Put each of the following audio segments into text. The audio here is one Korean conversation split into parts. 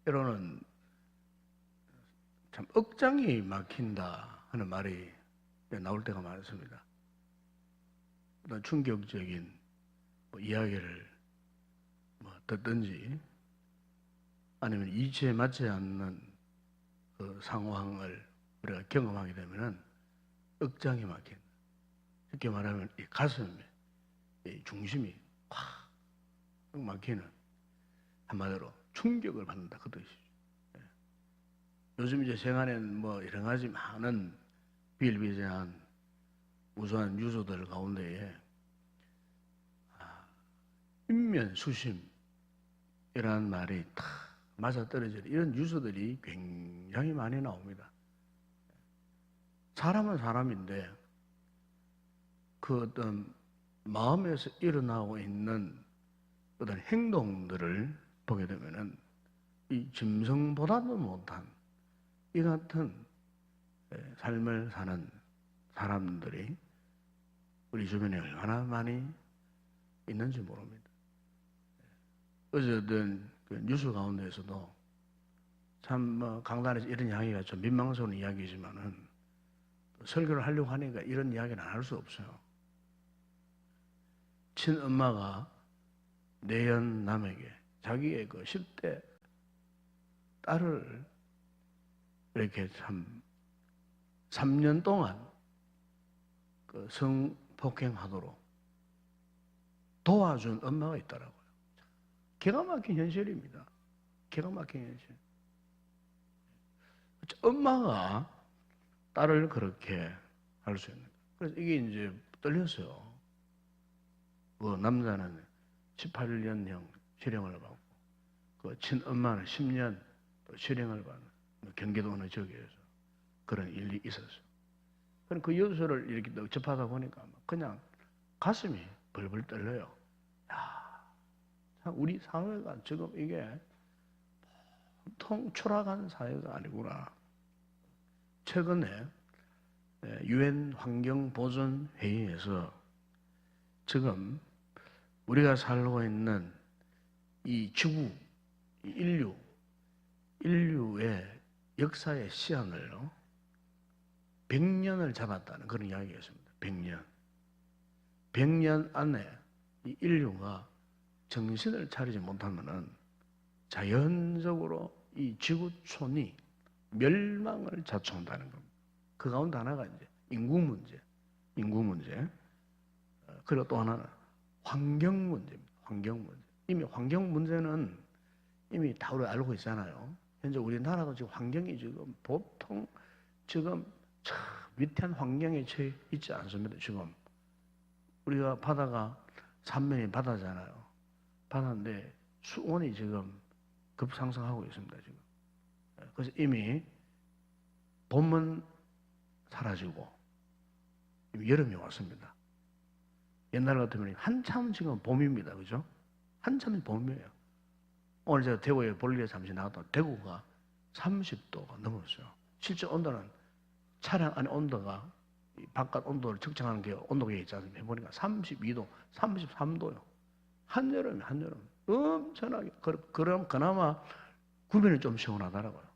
때로는 참 억장이 막힌다 하는 말이 나올 때가 많습니다. 어떤 충격적인 이야기를 듣든지 아니면 이치에 맞지 않는 그 상황을 우리가 경험하게 되면은 억장이 막힌다. 쉽게 말하면 이 가슴에 이 중심이 확 막히는, 한마디로 충격을 받는다 그 뜻이죠. 요즘 이제 생활에는 여러 가지 많은 비일비재한 우수한 유서들 가운데에 인면수심이라는 말이 탁 맞아떨어지는 이런 유서들이 굉장히 많이 나옵니다. 사람은 사람인데 그 어떤 마음에서 일어나고 있는 어떤 행동들을 보게 되면은 이 짐승보다도 못한 이 같은 삶을 사는 사람들이 우리 주변에 얼마나 많이 있는지 모릅니다. 어제든 그 뉴스 가운데에서도 참 강단에서 이런 이야기가 좀 민망스러운 이야기지만은 설교를 하려고 하니까 이런 이야기는 안 할 수 없어요. 친엄마가 내연남에게 자기의 그 10대 딸을 이렇게 참 3년 동안 그 성폭행하도록 도와준 엄마가 있더라고요. 기가 막힌 현실입니다. 기가 막힌 현실. 엄마가 딸을 그렇게 할 수 있는. 그래서 이게 이제 떨렸어요. 그 남자는 18년형 실형을 받고, 그 친엄마는 10년 또 실형을 받는 경기도 어느 지역에서 그런 일이 있었어요. 그럼 그 여서를 이렇게 접하다 보니까 그냥 가슴이 벌벌 떨려요. 야, 참 우리 사회가 지금 이게 보통 추락한 사회가 아니구나. 최근에 유엔 환경보존회의에서 지금 우리가 살고 있는 이 지구, 이 인류의 역사의 시한을 100년을 잡았다는 그런 이야기였습니다. 100년. 100년 안에 이 인류가 정신을 차리지 못하면은 자연적으로 이 지구촌이 멸망을 자초한다는 겁니다. 그 가운데 하나가 이제 인구 문제. 그리고 또 하나는 환경 문제입니다. 환경 문제. 이미 환경 문제는 이미 다 우리 알고 있잖아요. 현재 우리나라도 지금 환경이 지금 보통 지금 참 위태한 환경에 처해 있지 않습니다. 지금 우리가 바다가 삼면이 바다잖아요. 바다인데 수온이 지금 급상승하고 있습니다. 지금. 그래서 이미 봄은 사라지고 여름이 왔습니다. 옛날 같으면 한참 지금 봄입니다. 그죠? 한참 봄이에요. 오늘 제가 대구에 볼일에 잠시 나갔다 대구가 30도가 넘었어요. 실제 온도는 차량 안에 온도가 바깥 온도를 측정하는 게 온도계에 있지 않습니까? 해보니까 32도, 33도요. 한여름. 엄청나게. 그럼 그나마 구면이 좀 시원하더라고요.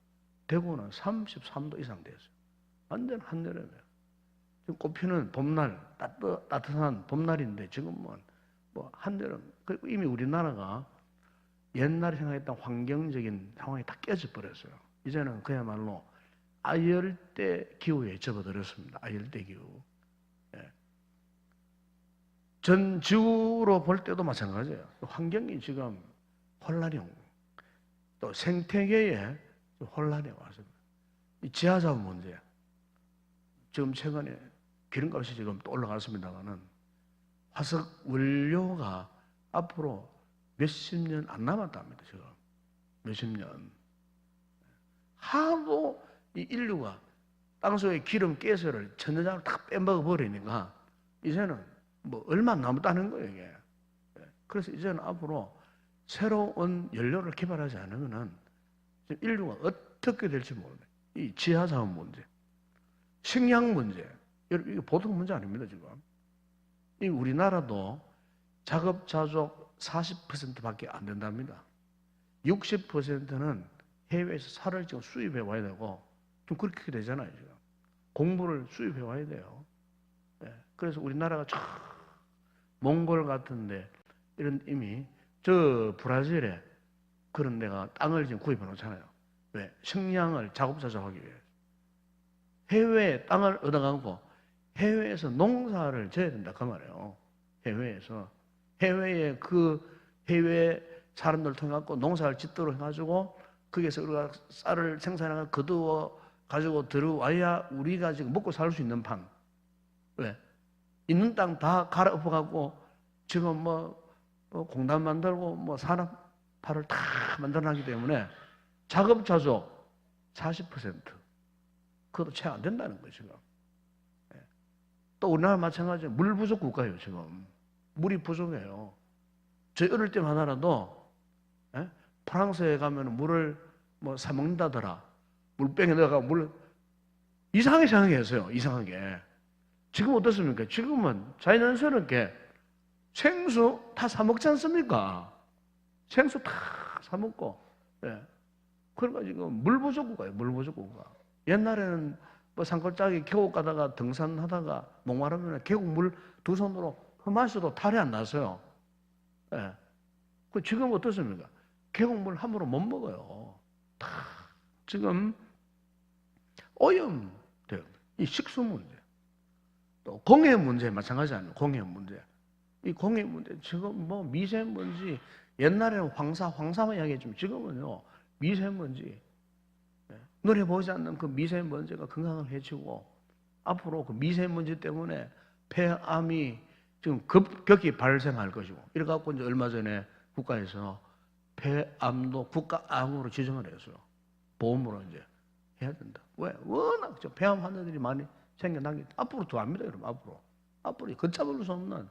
대구는 33도 이상 됐어요. 완전 한여름이에요. 지금 꽃피는 봄날, 따뜻한 봄날인데 지금은 한여름. 이미 우리나라가 옛날에 생각했던 환경적인 상황이 다 깨져버렸어요. 이제는 그야말로 아열대 기후에 접어들었습니다. 아열대 기후. 예. 전 지구로 볼 때도 마찬가지예요. 환경이 지금 혼란이 오고 또 생태계에 혼란이 왔습니다. 이 지하자원 문제. 지금 최근에 기름값이 지금 또 올라갔습니다만은 화석 원료가 앞으로 몇십 년 안 남았답니다. 지금 몇십 년. 하도 이 인류가 땅속에 기름 가스를 천연장으로 딱 빼먹어 버리니까 이제는 얼마 안 남았다는 거예요, 이게. 그래서 이제는 앞으로 새로운 연료를 개발하지 않으면은 인류가 어떻게 될지 모릅니다. 이 지하자원 문제, 식량 문제, 이게 보통 문제 아닙니다, 지금. 이 우리나라도 자급자족 40%밖에 안 된답니다. 60%는 해외에서 살을 지금 수입해 와야 되고, 좀 그렇게 되잖아요, 지금. 공부를 수입해 와야 돼요. 예. 그래서 우리나라가 저 몽골 같은데, 이런 이미, 저 브라질에 그런 데가 땅을 지금 구입해 놓잖아요. 왜? 식량을 자급자족하기 위해. 해외에 땅을 얻어가고, 해외에서 농사를 져야 된다, 그 말이에요. 해외에서. 해외에 해외 사람들 통해갖고 농사를 짓도록 해가지고, 거기에서 우리가 쌀을 생산해서 거두어 가지고 들어와야 우리가 지금 먹고 살 수 있는 판. 왜? 있는 땅 다 갈아엎어갖고, 지금 공단 만들고, 산업화를 다 만들어놨기 때문에, 자급자족 40%. 그것도 채 안 된다는 거예요, 지금. 또 우리나라 마찬가지로 물 부족 국가예요, 지금. 물이 부족해요. 저희 어릴 때만 하나라도, 프랑스에 가면 물을 사먹는다더라. 물병에 넣어가 이상하게 생각했어요, 이상하게. 지금 어떻습니까? 지금은 자연스럽게 생수 다 사먹지 않습니까? 생수 다 사먹고, 그러니까 지금 물 부족 국가예요, 물 부족 국가. 옛날에는 산골짜기 계곡 가다가 등산하다가 목마르면 계곡 물 두 손으로 마셔도 탈이 안 났어요. 지금 어떻습니까? 계곡 물 함부로 못 먹어요. 다 지금 오염돼요. 이 식수 문제, 또 공해 문제 마찬가지 아니에요. 공해 문제. 이 공해 문제 지금 미세먼지, 옛날에는 황사만 이야기했지만 지금은요 미세먼지. 눈에 보이지 않는 그 미세먼지가 건강을 해치고, 앞으로 그 미세먼지 때문에 폐암이 지금 급격히 발생할 것이고, 이래갖고 이제 얼마 전에 국가에서 폐암도 국가암으로 지정을 했어요. 보험으로 이제 해야 된다. 왜? 워낙 폐암 환자들이 많이 생겨나기, 앞으로 더 합니다, 여러분. 앞으로 걷잡을 수 없는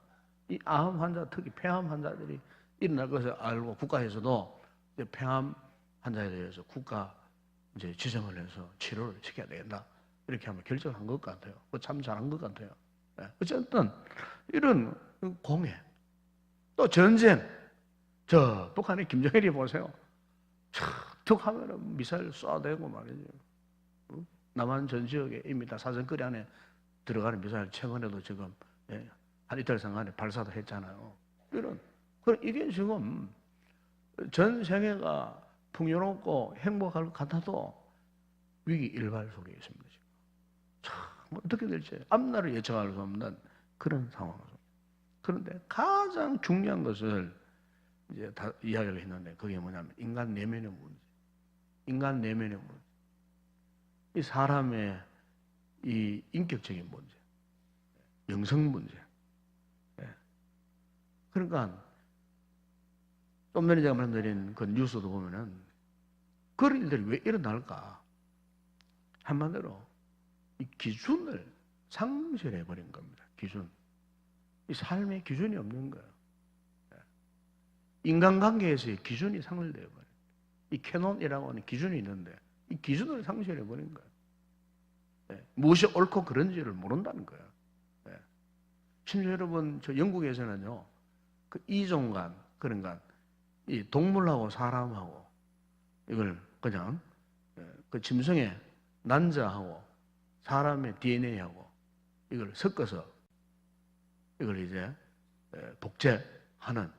이 암 환자, 특히 폐암 환자들이 일어날 것을 알고, 국가에서도 이제 폐암 환자에 대해서 국가 이제 지정을 해서 치료를 시켜야 되겠다. 이렇게 한번 결정한 것 같아요. 참 잘한 것 같아요. 어쨌든 이런 공해, 또 전쟁. 저 북한의 김정일이 보세요. 툭 하면은 미사일 쏴대고 말이죠. 남한 전 지역에 이미 다 사정거리 안에 들어가는 미사일 최근에도 지금 한 이틀 상간에 발사도 했잖아요. 이게 지금 전 세계가 풍요롭고 행복할 것 같아도 위기 일발 속에 있습니다. 지금. 참 어떻게 될지 앞날을 예측할 수 없는 그런 상황. 그런데 가장 중요한 것을 이제 다 이야기를 했는데, 그게 뭐냐면 인간 내면의 문제. 인간 내면의 문제. 이 사람의 이 인격적인 문제, 영성 문제. 그러니까 좀 전에 제가 말씀드린 그 뉴스도 보면은 그런 일들이 왜 일어날까? 한마디로 이 기준을 상실해버린 겁니다. 기준. 이 삶의 기준이 없는 거예요. 인간관계에서의 기준이 상실되어버린. 이 캐논이라고 하는 기준이 있는데 이 기준을 상실해버린 거예요. 무엇이 옳고 그른지를 모른다는 거예요. 심지어 여러분, 저 영국에서는요, 그 이종간, 그러니까 이 동물하고 사람하고 이걸 그냥 그 짐승의 난자하고 사람의 DNA하고 이걸 섞어서 이걸 이제 복제하는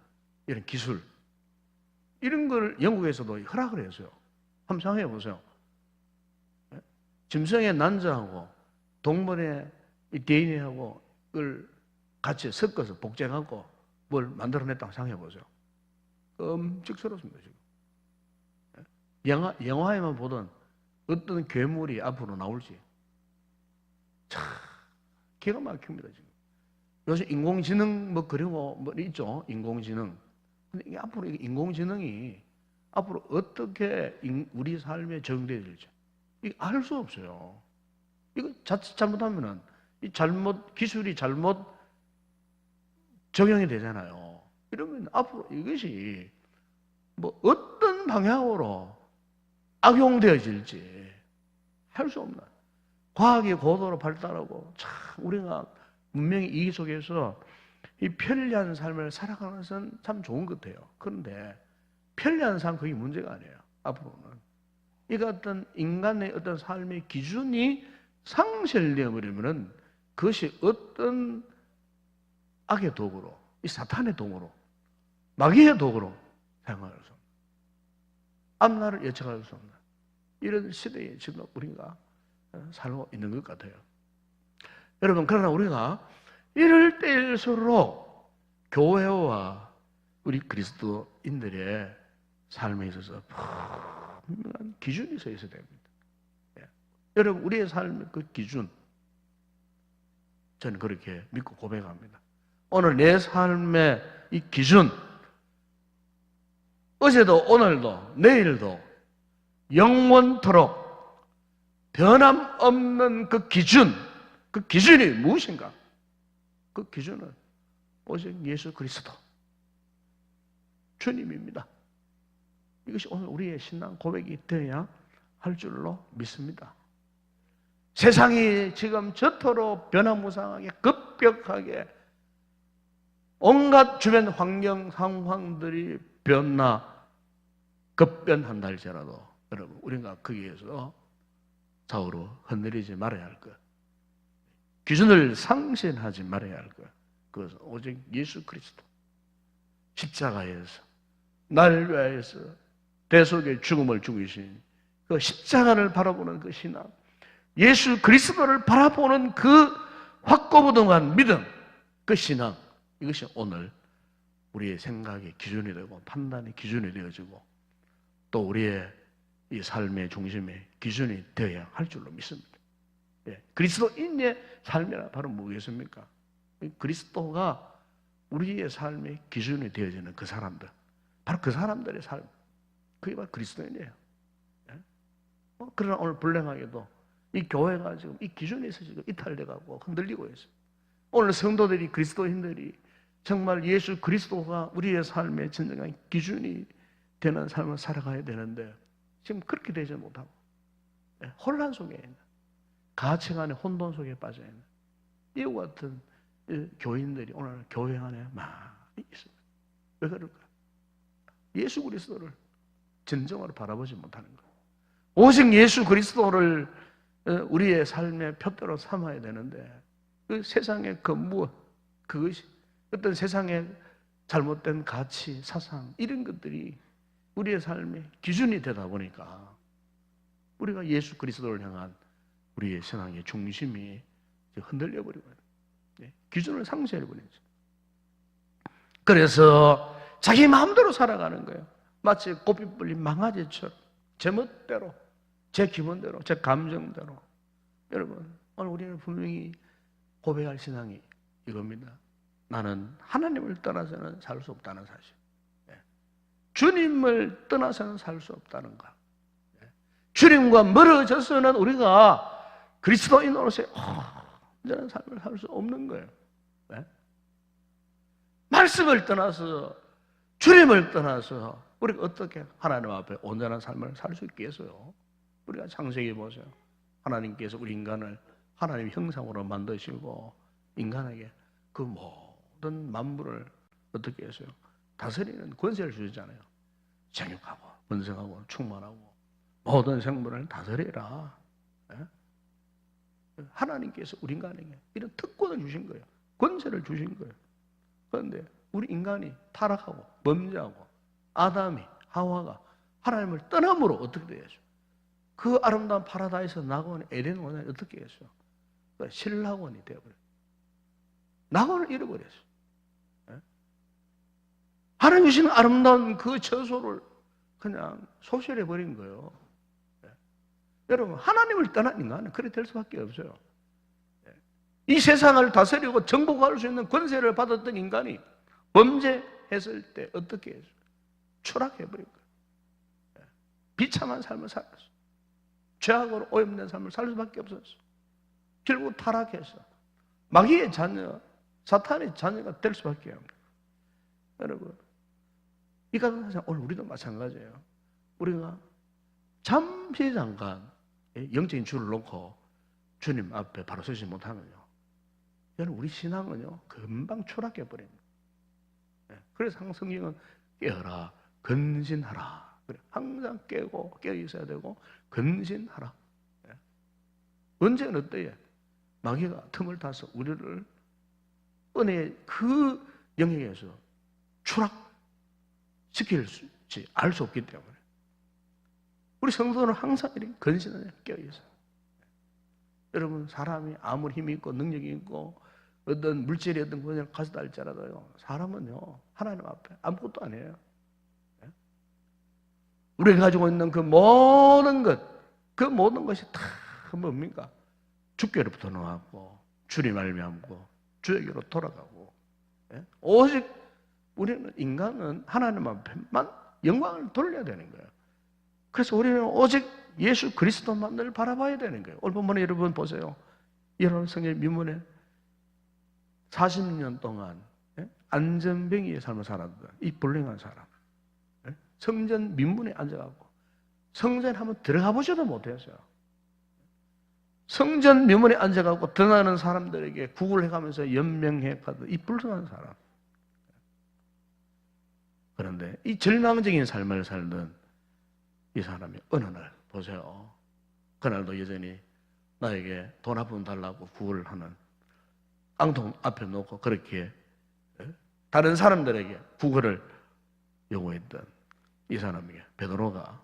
이런 기술, 이런 걸 영국에서도 허락을 했어요. 한번 생각해 보세요. 짐승의 난자하고 동물의 DNA하고 이걸 같이 섞어서 복제하고 뭘 만들어냈다고 생각해 보세요. 끔찍스럽습니다, 지금. 영화에만 보던 어떤 괴물이 앞으로 나올지 참 기가 막힙니다, 지금. 요새 인공지능 그리고 있죠, 인공지능. 근데 이게 앞으로 인공지능이 앞으로 어떻게 우리 삶에 적용되어야 될지 이거 알 수 없어요. 이거 자칫 잘못하면은 기술이 잘못 적용이 되잖아요. 이러면 앞으로 이것이 어떤 방향으로 악용되어질지 할 수 없는, 과학이 고도로 발달하고 참 우리가 문명의 이기 속에서 이 편리한 삶을 살아가는 것은 참 좋은 것 같아요. 그런데 편리한 삶 그게 문제가 아니에요. 앞으로는 이 같은 인간의 어떤 삶의 기준이 상실되어 버리면은 그것이 어떤 악의 도구로, 이 사탄의 도구로, 마귀의 도구로 사용할 수 없는, 앞날을 예측할 수 없는 이런 시대에 지금 우리가 살고 있는 것 같아요. 여러분, 그러나 우리가 이럴 때일수록 교회와 우리 그리스도인들의 삶에 있어서 분명한 기준이 서 있어야 됩니다. 예. 여러분, 우리의 삶의 그 기준, 저는 그렇게 믿고 고백합니다. 오늘 내 삶의 이 기준, 어제도 오늘도 내일도 영원토록 변함없는 그 기준이 무엇인가? 그 기준은 오직 예수 그리스도 주님입니다. 이것이 오늘 우리의 신앙 고백이 되어야 할 줄로 믿습니다. 세상이 지금 저토록 변화무쌍하게 급격하게 온갖 주변 환경 상황들이 급변한다 할지라도 여러분, 우리가 거기에서 좌우로 흔들리지 말아야 할 것, 기준을 상실하지 말아야 할 것, 그것은 오직 예수 그리스도 십자가에서 날 위하여서 대속의 죽음을 죽이신 그 십자가를 바라보는 그 신앙, 예수 그리스도를 바라보는 그 확고부동한 믿음, 그 신앙, 이것이 오늘 우리의 생각의 기준이 되고 판단의 기준이 되어지고 또 우리의 이 삶의 중심의 기준이 되어야 할 줄로 믿습니다. 예, 그리스도인의 삶이란 바로 무엇이겠습니까? 그리스도가 우리의 삶의 기준이 되어지는 그 사람들, 바로 그 사람들의 삶, 그게 바로 그리스도인이에요. 예? 그러나 오늘 불행하게도 이 교회가 지금 이 기준에서 지금 이탈돼가고 흔들리고 있어요. 오늘 성도들이, 그리스도인들이 정말 예수 그리스도가 우리의 삶의 진정한 기준이 되는 삶을 살아가야 되는데 지금 그렇게 되지 못하고 혼란 속에 있는, 가치관의 혼돈 속에 빠져있는 이와 같은 교인들이 오늘 교회 안에 많이 있습니다. 왜 그럴까? 예수 그리스도를 진정으로 바라보지 못하는 거예요. 오직 예수 그리스도를 우리의 삶의 표대로 삼아야 되는데 그 세상의 그 무엇, 그것이 어떤 세상의 잘못된 가치, 사상 이런 것들이 우리의 삶의 기준이 되다 보니까 우리가 예수 그리스도를 향한 우리의 신앙의 중심이 흔들려 버리고 기준을 상실해 버리죠. 그래서 자기 마음대로 살아가는 거예요. 마치 고삐 뿔린 망아지처럼 제 멋대로, 제 기분대로, 제 감정대로. 여러분, 오늘 우리는 분명히 고백할 신앙이 이겁니다. 나는 하나님을 떠나서는 살 수 없다는 사실. 주님을 떠나서는 살 수 없다는 것. 주님과 멀어져서는 우리가 그리스도인으로서의 온전한 삶을 살 수 없는 거예요. 네? 말씀을 떠나서, 주님을 떠나서 우리가 어떻게 하나님 앞에 온전한 삶을 살 수 있겠어요? 우리가 창세기 보세요. 하나님께서 우리 인간을 하나님 형상으로 만드시고 인간에게 그 모든 만물을 어떻게 했어요? 다스리는 권세를 주셨잖아요. 생육하고 번성하고 충만하고 모든 생물을 다스리라. 하나님께서 우리 인간에게 이런 특권을 주신 거예요. 권세를 주신 거예요. 그런데 우리 인간이 타락하고 범죄하고 아담이, 하와가 하나님을 떠남으로 어떻게 되겠어요? 그 아름다운 파라다이스 낙원 에덴 원이 어떻게 했어요? 신락원이 되어버려요. 낙원을 잃어버렸어요. 하나님 주신 아름다운 그 처소를 그냥 소실해버린 거예요. 여러분, 하나님을 떠난 인간은 그래 될 수밖에 없어요. 이 세상을 다스리고 정복할 수 있는 권세를 받았던 인간이 범죄했을 때 어떻게 했어요? 추락해버린 거예요. 비참한 삶을 살았어요. 죄악으로 오염된 삶을 살 수밖에 없었어요. 결국 타락해서 마귀의 자녀, 사탄의 자녀가 될 수밖에 없어요. 여러분, 이 같은 사실 오늘 우리도 마찬가지예요. 우리가 잠시 잠깐 영적인 줄을 놓고 주님 앞에 바로 서지 못하면요, 여러분, 우리 신앙은요 금방 추락해 버립니다. 그래서 성경은 깨어라, 근신하라 그래, 항상 깨어 있어야 되고 근신하라. 예. 언제는 어때요? 마귀가 틈을 타서 우리를 은혜의 그 영역에서 추락시킬지 알 수 없기 때문에 우리 성도는 항상 이렇게 근신하게 깨어 있어요. 여러분, 사람이 아무리 힘이 있고 능력이 있고 어떤 물질이 어떤 것을 가져다 할지라도요, 사람은요 하나님 앞에 아무것도 아니에요. 우리가 가지고 있는 그 모든 것이 다 뭡니까? 주께로부터 나왔고 주리 말미암고 주에게로 돌아가고, 예? 오직 우리는 인간은 하나님 앞에만 영광을 돌려야 되는 거예요. 그래서 우리는 오직 예수 그리스도만을 바라봐야 되는 거예요. 오늘 본문에 여러분 보세요. 여러분 성경 민문에 40년 동안 안전뱅이의 삶을 살았던 이 불행한 사람, 성전 민문에 앉아가고 성전에 한번 들어가 보지도 못했어요. 성전 민문에 앉아가고 드나는 사람들에게 구걸해가면서 연명해가던 이 불쌍한 사람. 그런데 이 절망적인 삶을 살던 이 사람이 어느 날 보세요. 그날도 여전히 나에게 돈 한 푼 달라고 구걸을 하는 깡통 앞에 놓고 그렇게 다른 사람들에게 구걸을 요구했던 이 사람에게 베드로가,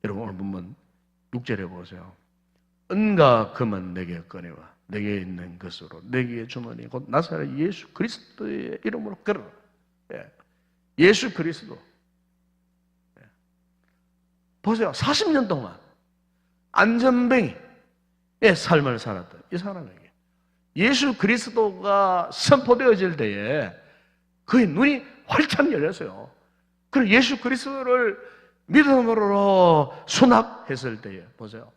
여러분 오늘 보면 6절에 보세요. 은과 금은 내게 꺼내와 내게 있는 것으로 내게 주머니 곧 나사렛 예수 그리스도의 이름으로 걸어라. 예수 그리스도. 보세요. 40년 동안 안전뱅이의 삶을 살았던 이 사람에게 예수 그리스도가 선포되어질 때에 그의 눈이 활짝 열렸어요. 그리고 예수 그리스도를 믿음으로 수납했을 때에 보세요.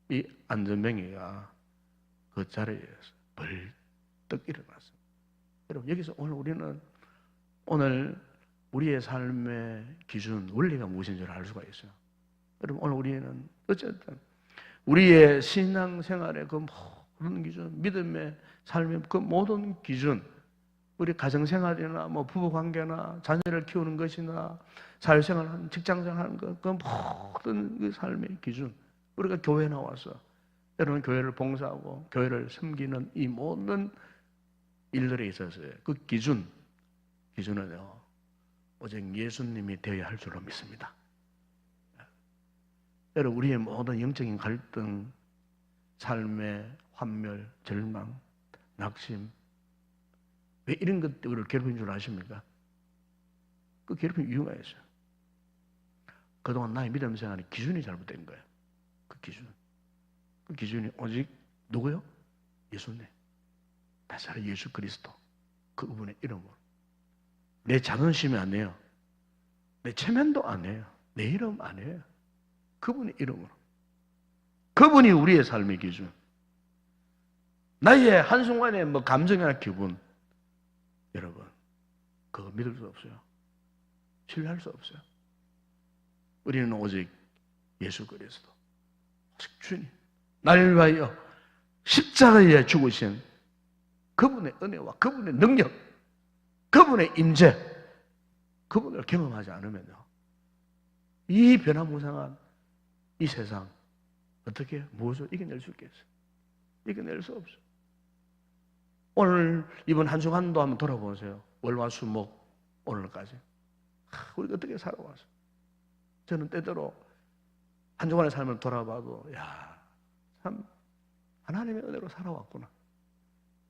이 안전뱅이가 그 자리에서 벌떡 일어났어요. 여러분, 여기서 오늘 우리의 삶의 기준, 원리가 무엇인 줄 알 수가 있어요. 여러분, 오늘 우리는 어쨌든 우리의 신앙생활의 그 모든 기준, 믿음의 삶의 그 모든 기준, 우리 가정생활이나 뭐 부부관계나 자녀를 키우는 것이나 사회생활하는 직장생활하는 것, 그 모든 그 삶의 기준, 우리가 교회 나와서 여러분 교회를 봉사하고 교회를 섬기는 이 모든 일들에 있어서의 그 기준은요 오직 예수님이 되어야 할 줄로 믿습니다. 여러분, 우리의 모든 영적인 갈등, 삶의 환멸, 절망, 낙심, 왜 이런 것들을 괴롭힌 줄 아십니까? 그 괴롭힌 이유가 있어요. 그동안 나의 믿음 생활의 기준이 잘못된 거예요. 그 기준이 오직 누구요? 예수님. 나사렛 예수 그리스도. 그분의 이름으로. 내 자존심이 아니에요. 내 체면도 아니에요. 내 이름 아니에요. 그분의 이름으로. 그분이 우리의 삶의 기준. 나의 한순간의 뭐 감정이나 기분, 여러분, 그거 믿을 수 없어요. 신뢰할 수 없어요. 우리는 오직 예수 그리스도, 오직 주님, 나를 위하여 십자가에 죽으신 그분의 은혜와 그분의 능력, 그분의 임재, 그분을 경험하지 않으면요, 이 변화무쌍한 이 세상 어떻게 무엇을 이겨낼 수 있겠어요? 이겨낼 수 없어요. 오늘 이번 한 주간도 한번 돌아보세요. 월화수목 오늘까지 우리가 어떻게 살아왔어요? 저는 때때로 한 주간의 삶을 돌아봐도 참 하나님의 은혜로 살아왔구나.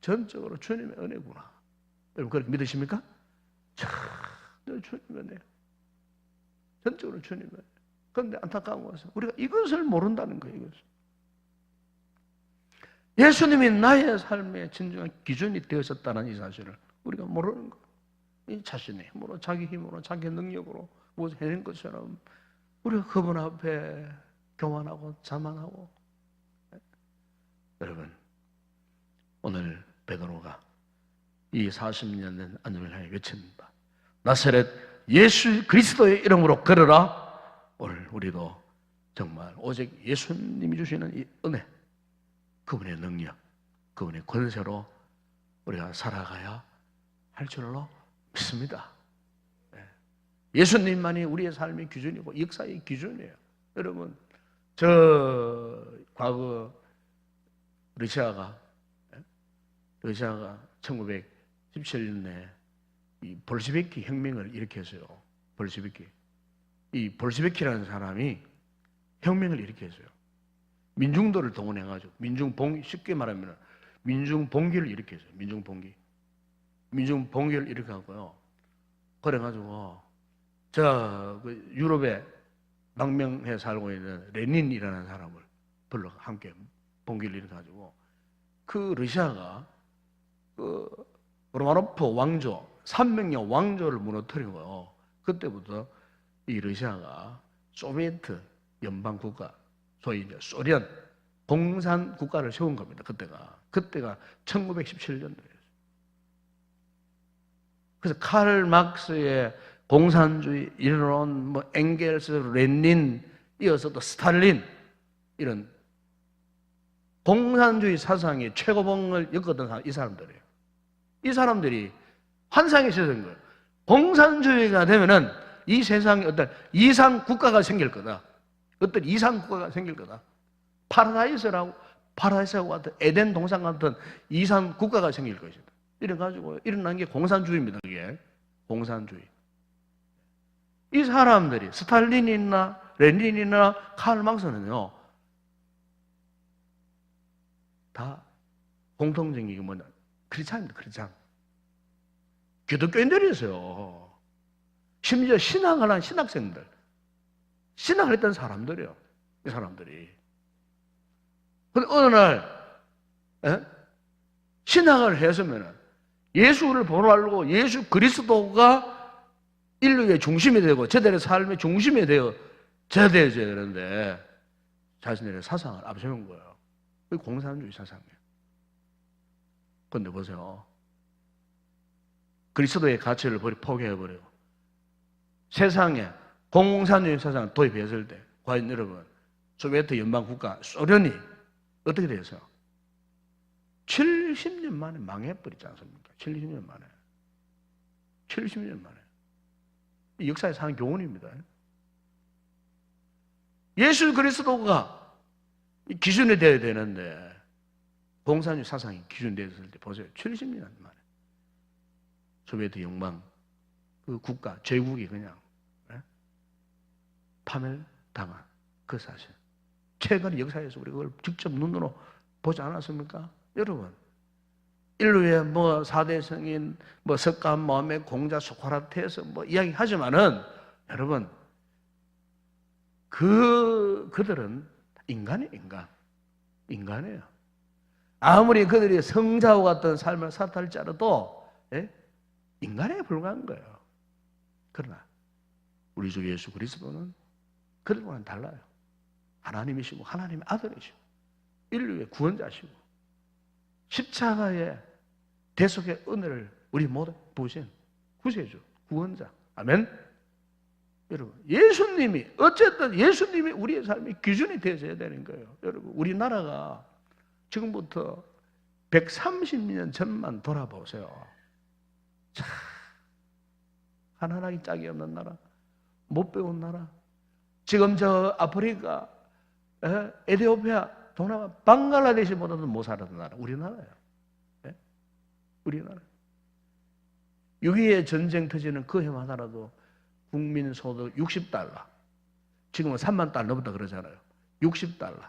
전적으로 주님의 은혜구나. 여러분 그렇게 믿으십니까? 주님의 은혜. 전적으로 주님의 은혜. 그런데 안타까운 것은 우리가 이것을 모른다는 거예요. 이것을. 예수님이 나의 삶의 진정한 기준이 되어졌다는 이 사실을 우리가 모르는 거예요. 이 자신의 힘으로, 자기 힘으로, 자기 능력으로 무엇을 해낸 것처럼 우리가 그분 앞에 교만하고 자만하고. 여러분, 오늘 베드로가 이 40년 된 안전을 향해 외칩니다. 나사렛 예수 그리스도의 이름으로 걸어라. 오늘 우리도 정말 오직 예수님이 주시는 이 은혜, 그분의 능력, 그분의 권세로 우리가 살아가야 할 줄로 믿습니다. 예수님만이 우리의 삶의 기준이고 역사의 기준이에요. 여러분, 저 과거 러시아가 1917년에 이 볼시비키 혁명을 일으켰어요. 볼시비키. 이 볼시비키라는 사람이 혁명을 일으켰어요. 민중들을 동원해가지고 쉽게 말하면 민중봉기를 일으켰어요. 민중봉기를 일으켜갖고요. 그래가지고 그 유럽에 망명해 살고 있는 레닌이라는 사람을 불러 함께 봉기를 일으켜가지고 그 러시아가 그 로마노프 왕조 300년 왕조를 무너뜨리고요. 그때부터 이 러시아가 소비에트 연방 국가, 소위 이제 소련 공산 국가를 세운 겁니다. 그때가 1917년도예요. 그래서 카를 막스의 공산주의 이런 뭐 엥겔스, 레닌, 이어서 또 스탈린 이런 공산주의 사상의 최고봉을 엮었던 사람, 이 사람들이에요. 이 사람들이 환상에 있었던 거예요. 공산주의가 되면은 이 세상에 어떤 이상 국가가 생길 거다. 어떤 이상 국가가 생길 거다. 파라다이스하고 같은 에덴 동산 같은 이상 국가가 생길 것이다. 이래가지고 일어난 게 공산주의입니다. 그게 공산주의. 이 사람들이 스탈린이나 레닌이나 카를 막스는요 다 공통적인 게 뭐냐? 크리스찬입니다. 크리스찬. 기독교인들이었어요. 심지어 신학을 한 신학생들, 신학을 했던 사람들이요. 이 사람들이. 근데 어느 날 신학을 했으면 예수를 보러 예수 그리스도가 인류의 중심이 되고 저들의 삶의 중심이 되어져야 되는데 자신들의 사상을 앞세운 거예요. 그게 공산주의 사상이에요. 그런데 보세요. 그리스도의 가치를 포기해버리고 세상에 공산주의 사상을 도입했을 때 과연 여러분 소비에트 연방국가 소련이 어떻게 돼서 70년 만에 망해버리지 않습니까? 70년 만에. 70년 만에. 이 역사에 사는 교훈입니다. 예수 그리스도가 기준이 되어야 되는데 공산주의 사상이 기준이 되었을 때 보세요. 70년 만에. 소비에트 연방 그 국가, 제국이 그냥 파멸당한 그 사실. 최근 역사에서 우리가 그걸 직접 눈으로 보지 않았습니까? 여러분, 인류의 뭐 4대 성인, 뭐 석가, 모하메드, 공자, 소크라테스 뭐 이야기하지만은 여러분, 그들은 인간이에요, 인간이에요. 아무리 그들이 성자와 같은 삶을 살았을지라도 인간에 불과한 거예요. 그러나 우리 주 예수 그리스도는 그들과는 달라요. 하나님이시고 하나님의 아들이시고 인류의 구원자시고 십자가의 대속의 은혜를 우리 모두 부으신 구세주, 구원자. 아멘. 여러분, 어쨌든 예수님이 우리의 삶의 기준이 되어야 되는 거예요. 여러분, 우리나라가 지금부터 130년 전만 돌아보세요. 참 가난하기 짝이 없는 나라, 못 배운 나라. 지금 저 아프리카, 에티오피아, 동남아, 방글라데시보다도 못 살았던 나라, 우리나라예요. 우리나라. 6.25 전쟁 터지는 그 해마다라도 국민소득 60달러. 지금은 3만 달러 넘었다 그러잖아요. 60달러.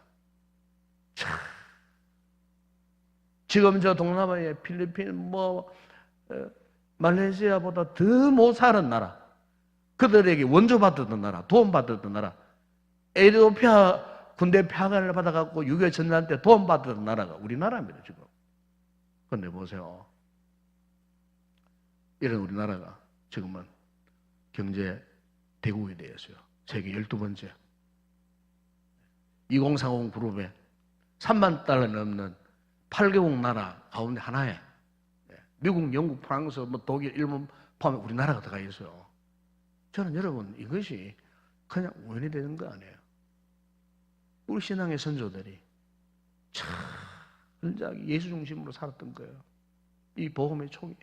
참. 지금 저 동남아의 필리핀, 말레이시아보다 더 못 사는 나라. 그들에게 원조받았던 나라, 도움받았던 나라. 에티오피아 군대 파견을 받아갖고 6.25 전쟁 때 도움받았던 나라가 우리나라입니다, 지금. 그런데 보세요. 이런 우리나라가 지금은 경제 대국이 되었어요. 세계 12번째. 2030 그룹에 3만 달러 넘는 8개국 나라 가운데 하나에 미국, 영국, 프랑스, 독일, 일본 포함해 우리나라가 들어가 있어요. 저는 여러분 이것이 그냥 우연이 되는 거 아니에요. 우리 신앙의 선조들이 철저하게 예수 중심으로 살았던 거예요. 이 복음의 초기.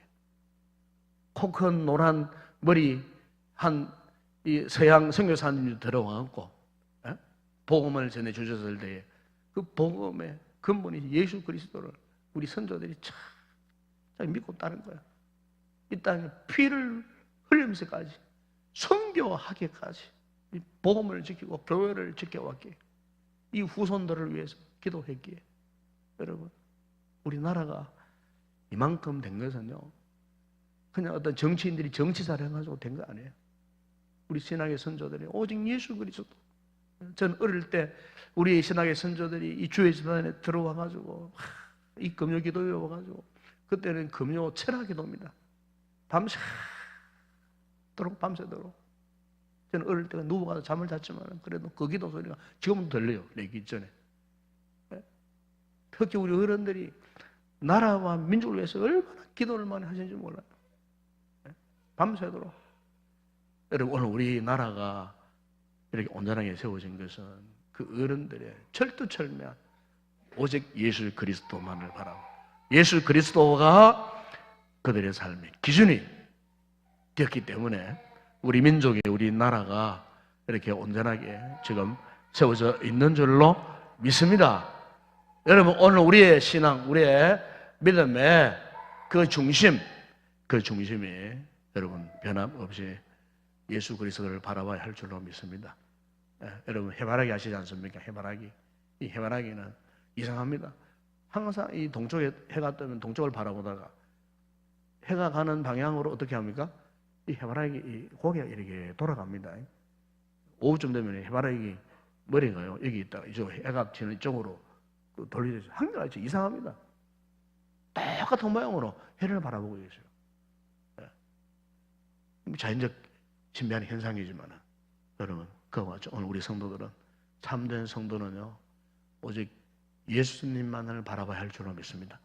코 큰 노란 머리 한 이 서양 선교사님들 들어와갖고 복음을 전해 주셨을 때에 그 복음의 근본이 예수 그리스도를 우리 선조들이 참 믿고 따른 거야. 이 땅에 피를 흘리면서까지 선교하기까지 이 복음을 지키고 교회를 지켜왔기에 이 후손들을 위해서 기도했기에 여러분 우리나라가 이만큼 된 것은요 그냥 어떤 정치인들이 정치사를 해가지고 된 거 아니에요. 우리 신학의 선조들이 오직 예수 그리스도. 전 어릴 때 우리 신학의 선조들이 이 주의 집안에 들어와가지고 이 금요 기도 외워가지고 그때는 금요 철학 기도입니다. 밤새도록 저는 어릴 때 누워가서 잠을 잤지만 그래도 그 기도 소리가 지금도 들려요. 내기 전에. 특히 우리 어른들이 나라와 민족을 위해서 얼마나 기도를 많이 하시는지 몰라요. 밤새도록. 여러분 오늘 우리나라가 이렇게 온전하게 세워진 것은 그 어른들의 철두철미한 오직 예수 그리스도만을 바라고 예수 그리스도가 그들의 삶의 기준이 되었기 때문에 우리 민족이 우리 나라가 이렇게 온전하게 지금 세워져 있는 줄로 믿습니다. 여러분 오늘 우리의 신앙, 우리의 믿음의 그 중심이 여러분 변함없이 예수 그리스도를 바라봐야 할 줄로 믿습니다. 여러분 해바라기 아시지 않습니까? 이 해바라기는 이상합니다. 항상 이 동쪽에 해가 뜨면 동쪽을 바라보다가 해가 가는 방향으로 어떻게 합니까? 이 해바라기 이 고개가 이렇게 돌아갑니다. 오후쯤 되면 해바라기 머리가요 여기 있다가 이쪽 해가 지는 이쪽으로 돌리듯이 한결같이 이상합니다. 똑같은 모양으로 해를 바라보고 계세요. 자연적 신비한 현상이지만 여러분 그와 같이 오늘 우리 성도들은 참된 성도는요 오직 예수님만을 바라봐야 할 줄로 믿습니다.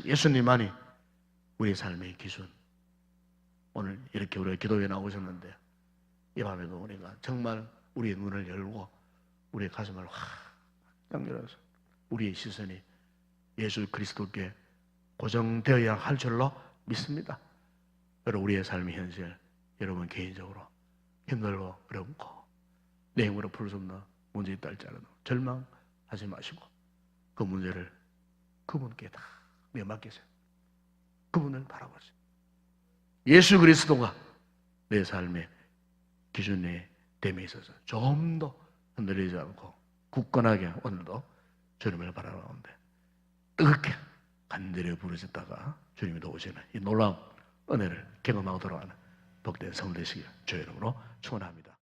예수님만이 우리의 삶의 기준. 오늘 이렇게 우리가 기도에 나오셨는데 이 밤에도 우리가 정말 우리의 눈을 열고 우리의 가슴을 확 열어서 우리의 시선이 예수 그리스도께 고정되어야 할 줄로 믿습니다. 여러분 우리의 삶의 현실 여러분 개인적으로 힘들고 어렵고 내 힘으로 풀 수 없는 문제 있다 할지라도 절망하지 마시고 그 문제를 그분께 다 내맡기세요. 그분을 바라보세요. 예수 그리스도가 내 삶의 기준의 됨에 있어서 좀 더 흔들리지 않고 굳건하게 오늘도 주님을 바라보는데 뜨겁게 간절히 부르셨다가 주님이 도우시는 이 놀라운 은혜를 경험하고 돌아가는 복된 성도 되시길 주의 이름으로 축원합니다.